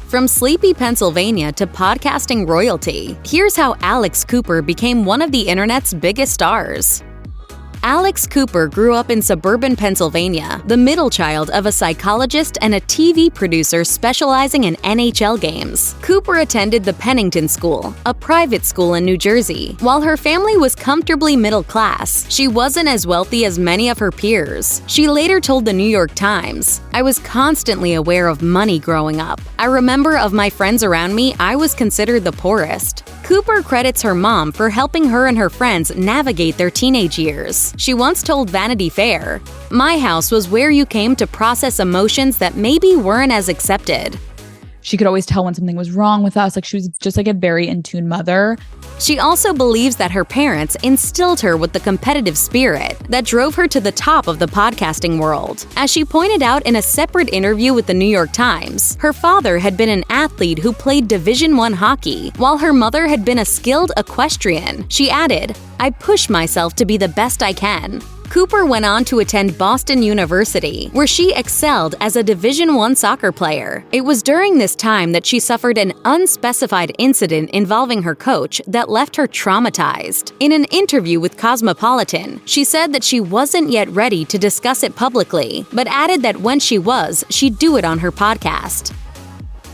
From sleepy Pennsylvania to podcasting royalty, here's how Alex Cooper became one of the internet's biggest stars. Alex Cooper grew up in Suburban, Pennsylvania, the middle child of a psychologist and a TV producer specializing in NHL games. Cooper attended the Pennington School, a private school in New Jersey. While her family was comfortably middle class, she wasn't as wealthy as many of her peers. She later told the New York Times, "I was constantly aware of money growing up. I remember of my friends around me, I was considered the poorest." Cooper credits her mom for helping her and her friends navigate their teenage years. She once told Vanity Fair, "My house was where you came to process emotions that maybe weren't as accepted." She could always tell when something was wrong with us. She was just a very in tune mother. She also believes that her parents instilled her with the competitive spirit that drove her to the top of the podcasting world. As she pointed out in a separate interview with the New York Times, her father had been an athlete who played Division I hockey, while her mother had been a skilled equestrian. She added, "I push myself to be the best I can." Cooper went on to attend Boston University, where she excelled as a Division I soccer player. It was during this time that she suffered an unspecified incident involving her coach that left her traumatized. In an interview with Cosmopolitan, she said that she wasn't yet ready to discuss it publicly, but added that when she was, she'd do it on her podcast.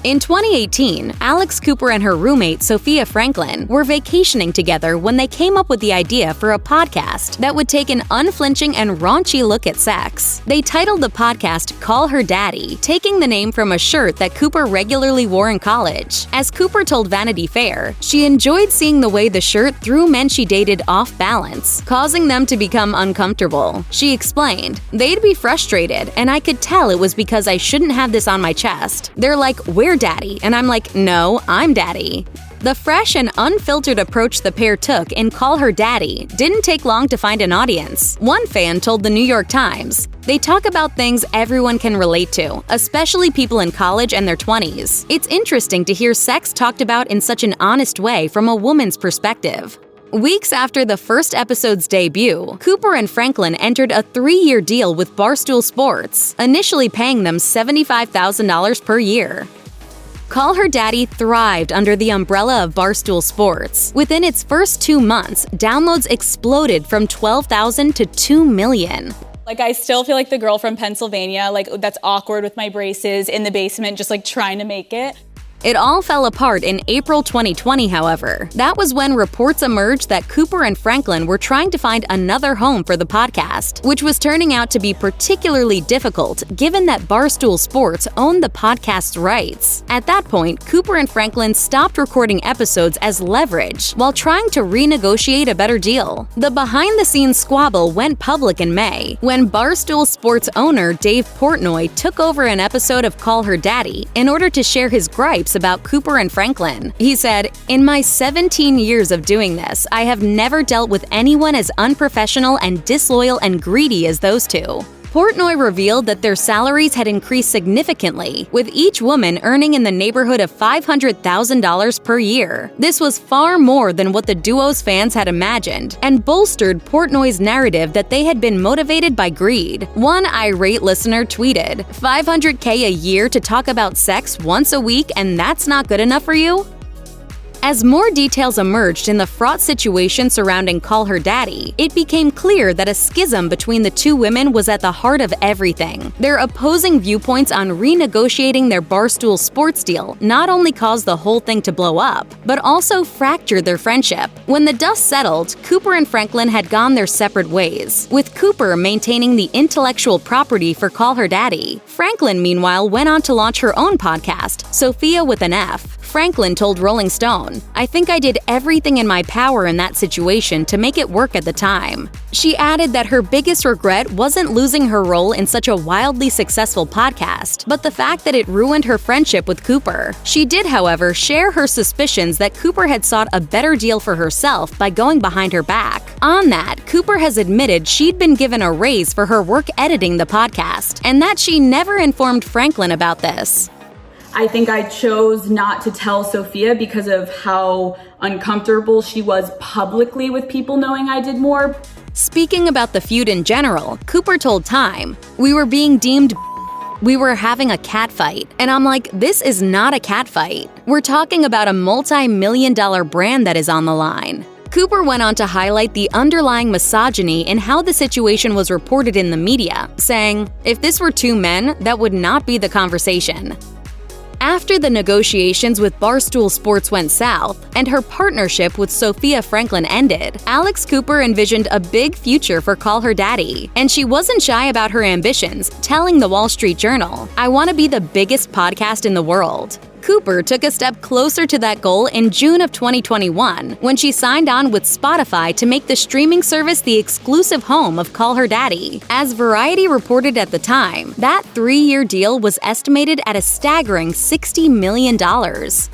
In 2018, Alex Cooper and her roommate Sofia Franklin were vacationing together when they came up with the idea for a podcast that would take an unflinching and raunchy look at sex. They titled the podcast Call Her Daddy, taking the name from a shirt that Cooper regularly wore in college. As Cooper told Vanity Fair, she enjoyed seeing the way the shirt threw men she dated off balance, causing them to become uncomfortable. She explained, "They'd be frustrated, and I could tell it was because I shouldn't have this on my chest. They're like, 'We're Daddy,' and I'm like, 'No, I'm Daddy.'" The fresh and unfiltered approach the pair took in Call Her Daddy didn't take long to find an audience. One fan told the New York Times, "They talk about things everyone can relate to, especially people in college and their 20s. It's interesting to hear sex talked about in such an honest way from a woman's perspective." Weeks after the first episode's debut, Cooper and Franklin entered a 3-year deal with Barstool Sports, initially paying them $75,000 per year. Call Her Daddy thrived under the umbrella of Barstool Sports. Within its first 2 months, downloads exploded from 12,000 to 2 million. I still feel like the girl from Pennsylvania, that's awkward with my braces in the basement, just trying to make it. It all fell apart in April 2020, however. That was when reports emerged that Cooper and Franklin were trying to find another home for the podcast, which was turning out to be particularly difficult given that Barstool Sports owned the podcast's rights. At that point, Cooper and Franklin stopped recording episodes as leverage while trying to renegotiate a better deal. The behind-the-scenes squabble went public in May, when Barstool Sports owner Dave Portnoy took over an episode of Call Her Daddy in order to share his gripes about Cooper and Franklin. He said, "In my 17 years of doing this, I have never dealt with anyone as unprofessional and disloyal and greedy as those two." Portnoy revealed that their salaries had increased significantly, with each woman earning in the neighborhood of $500,000 per year. This was far more than what the duo's fans had imagined, and bolstered Portnoy's narrative that they had been motivated by greed. One irate listener tweeted, "$500K a year to talk about sex once a week, and that's not good enough for you?" As more details emerged in the fraught situation surrounding Call Her Daddy, it became clear that a schism between the two women was at the heart of everything. Their opposing viewpoints on renegotiating their Barstool Sports deal not only caused the whole thing to blow up, but also fractured their friendship. When the dust settled, Cooper and Franklin had gone their separate ways, with Cooper maintaining the intellectual property for Call Her Daddy. Franklin, meanwhile, went on to launch her own podcast, Sofia with an F. Franklin told Rolling Stone, "I think I did everything in my power in that situation to make it work at the time." She added that her biggest regret wasn't losing her role in such a wildly successful podcast, but the fact that it ruined her friendship with Cooper. She did, however, share her suspicions that Cooper had sought a better deal for herself by going behind her back. On that, Cooper has admitted she'd been given a raise for her work editing the podcast, and that she never informed Franklin about this. I think I chose not to tell Sofia because of how uncomfortable she was publicly with people knowing I did more. Speaking about the feud in general, Cooper told Time, "We were being deemed we were having a cat fight. And I'm like, this is not a cat fight. We're talking about a multi-million-dollar brand that is on the line. Cooper went on to highlight the underlying misogyny in how the situation was reported in the media, saying, "If this were two men, that would not be the conversation." After the negotiations with Barstool Sports went south and her partnership with Sofia Franklin ended, Alex Cooper envisioned a big future for Call Her Daddy, and she wasn't shy about her ambitions, telling the Wall Street Journal, "I want to be the biggest podcast in the world." Cooper took a step closer to that goal in June of 2021 when she signed on with Spotify to make the streaming service the exclusive home of Call Her Daddy. As Variety reported at the time, that 3-year deal was estimated at a staggering $60 million.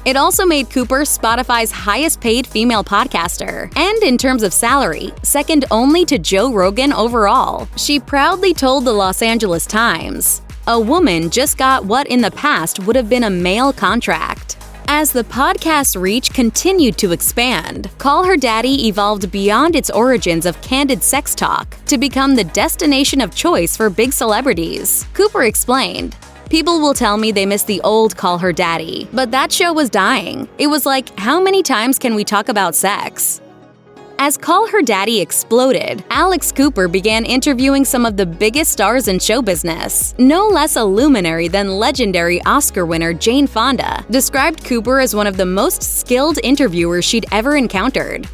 It also made Cooper Spotify's highest-paid female podcaster, and in terms of salary, second only to Joe Rogan overall. She proudly told the Los Angeles Times, "A woman just got what in the past would have been a male contract." As the podcast's reach continued to expand, Call Her Daddy evolved beyond its origins of candid sex talk to become the destination of choice for big celebrities. Cooper explained, "People will tell me they miss the old Call Her Daddy, but that show was dying. It was like, how many times can we talk about sex?" As Call Her Daddy exploded, Alex Cooper began interviewing some of the biggest stars in show business. No less a luminary than legendary Oscar winner Jane Fonda described Cooper as one of the most skilled interviewers she'd ever encountered.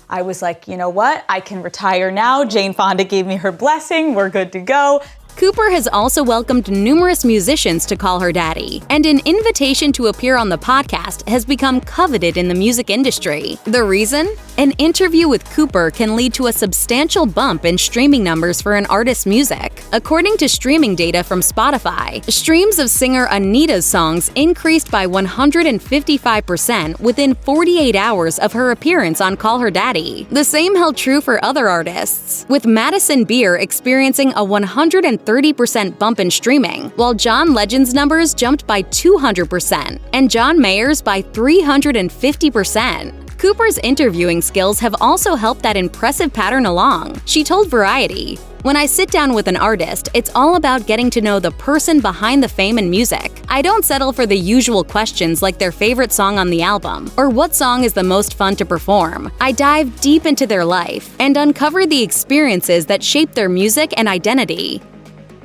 I was like, you know what? I can retire now. Jane Fonda gave me her blessing. We're good to go. Cooper has also welcomed numerous musicians to Call Her Daddy, and an invitation to appear on the podcast has become coveted in the music industry. The reason? An interview with Cooper can lead to a substantial bump in streaming numbers for an artist's music. According to streaming data from Spotify, streams of singer Anita's songs increased by 155% within 48 hours of her appearance on Call Her Daddy. The same held true for other artists, with Madison Beer experiencing a 130% bump in streaming, while John Legend's numbers jumped by 200% and John Mayer's by 350%. Cooper's interviewing skills have also helped that impressive pattern along. She told Variety, "When I sit down with an artist, it's all about getting to know the person behind the fame and music. I don't settle for the usual questions like their favorite song on the album or what song is the most fun to perform. I dive deep into their life and uncover the experiences that shape their music and identity."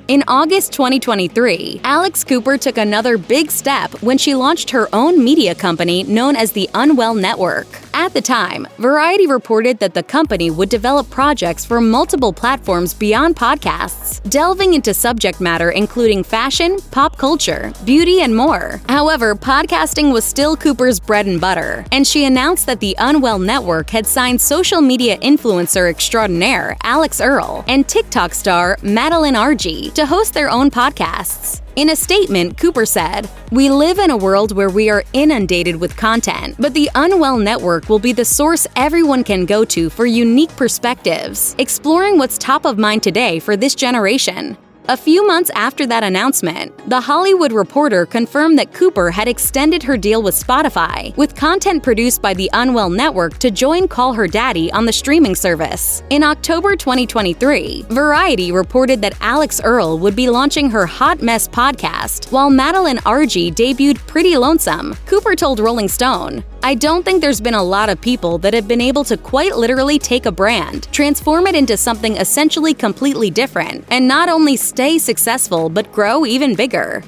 In August 2023, Alex Cooper took another big step when she launched her own media company known as the Unwell Network. At the time, Variety reported that the company would develop projects for multiple platforms beyond podcasts, delving into subject matter including fashion, pop culture, beauty, and more. However, podcasting was still Cooper's bread and butter, and she announced that the Unwell Network had signed social media influencer extraordinaire Alex Earl and TikTok star Madeline Argy to host their own podcasts. In a statement, Cooper said, "We live in a world where we are inundated with content, but the Unwell Network will be the source everyone can go to for unique perspectives, exploring what's top of mind today for this generation." A few months after that announcement, The Hollywood Reporter confirmed that Cooper had extended her deal with Spotify, with content produced by the Unwell Network to join Call Her Daddy on the streaming service. In October 2023, Variety reported that Alex Earl would be launching her Hot Mess podcast, while Madeline Argy debuted Pretty Lonesome. Cooper told Rolling Stone, "I don't think there's been a lot of people that have been able to quite literally take a brand, transform it into something essentially completely different, and not only stay successful but grow even bigger."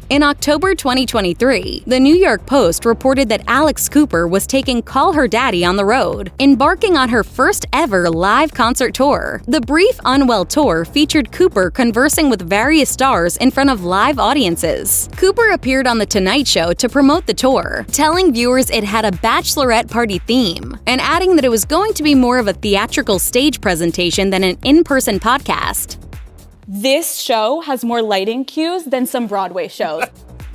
In October 2023, The New York Post reported that Alex Cooper was taking Call Her Daddy on the road, embarking on her first ever live concert tour. The brief Unwell Tour featured Cooper conversing with various stars in front of live audiences. Cooper appeared on The Tonight Show to promote the tour, telling viewers it had a bachelorette party theme, and adding that it was going to be more of a theatrical stage presentation than an in-person podcast. This show has more lighting cues than some Broadway shows.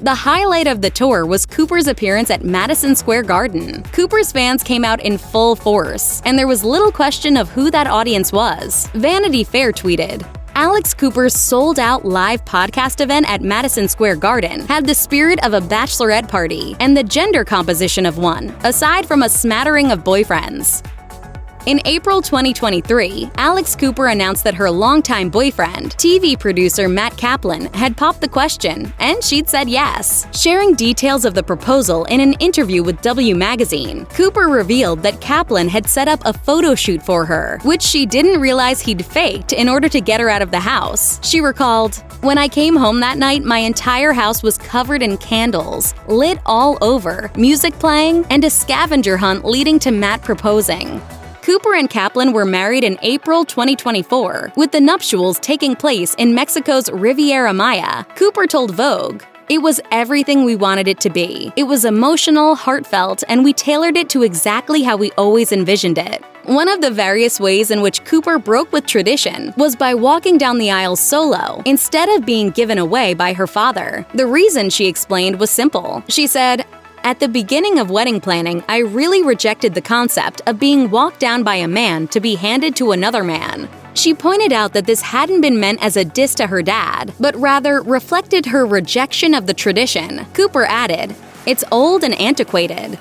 The highlight of the tour was Cooper's appearance at Madison Square Garden. Cooper's fans came out in full force, and there was little question of who that audience was. Vanity Fair tweeted, "Alex Cooper's sold-out live podcast event at Madison Square Garden had the spirit of a bachelorette party and the gender composition of one, aside from a smattering of boyfriends." In April 2023, Alex Cooper announced that her longtime boyfriend, TV producer Matt Kaplan, had popped the question, and she'd said yes. Sharing details of the proposal in an interview with W Magazine, Cooper revealed that Kaplan had set up a photo shoot for her, which she didn't realize he'd faked in order to get her out of the house. She recalled, "When I came home that night, my entire house was covered in candles, lit all over, music playing, and a scavenger hunt leading to Matt proposing." Cooper and Kaplan were married in April 2024, with the nuptials taking place in Mexico's Riviera Maya. Cooper told Vogue, "It was everything we wanted it to be. It was emotional, heartfelt, and we tailored it to exactly how we always envisioned it." One of the various ways in which Cooper broke with tradition was by walking down the aisle solo instead of being given away by her father. The reason, she explained, was simple. She said, "At the beginning of wedding planning, I really rejected the concept of being walked down by a man to be handed to another man." She pointed out that this hadn't been meant as a diss to her dad, but rather reflected her rejection of the tradition. Cooper added, "It's old and antiquated."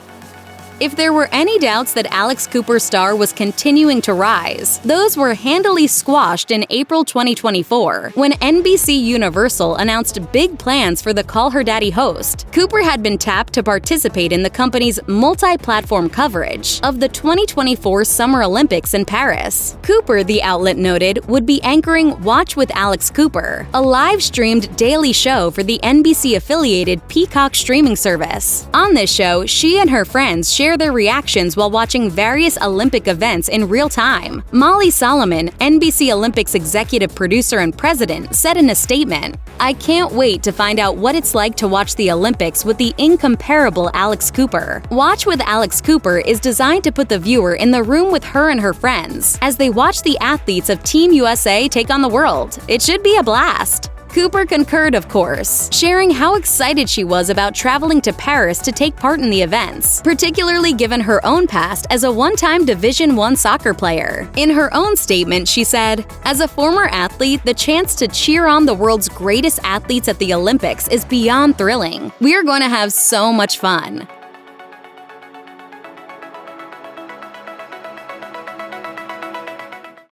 If there were any doubts that Alex Cooper's star was continuing to rise, those were handily squashed in April 2024, when NBC Universal announced big plans for the Call Her Daddy host. Cooper had been tapped to participate in the company's multi-platform coverage of the 2024 Summer Olympics in Paris. Cooper, the outlet noted, would be anchoring Watch with Alex Cooper, a live-streamed daily show for the NBC-affiliated Peacock streaming service. On this show, she and her friends share their reactions while watching various Olympic events in real time. Molly Solomon, NBC Olympics executive producer and president, said in a statement, "I can't wait to find out what it's like to watch the Olympics with the incomparable Alex Cooper." Watch with Alex Cooper is designed to put the viewer in the room with her and her friends as they watch the athletes of Team USA take on the world. It should be a blast. Cooper concurred, of course, sharing how excited she was about traveling to Paris to take part in the events, particularly given her own past as a one-time Division I soccer player. In her own statement, she said, "As a former athlete, the chance to cheer on the world's greatest athletes at the Olympics is beyond thrilling. We are going to have so much fun."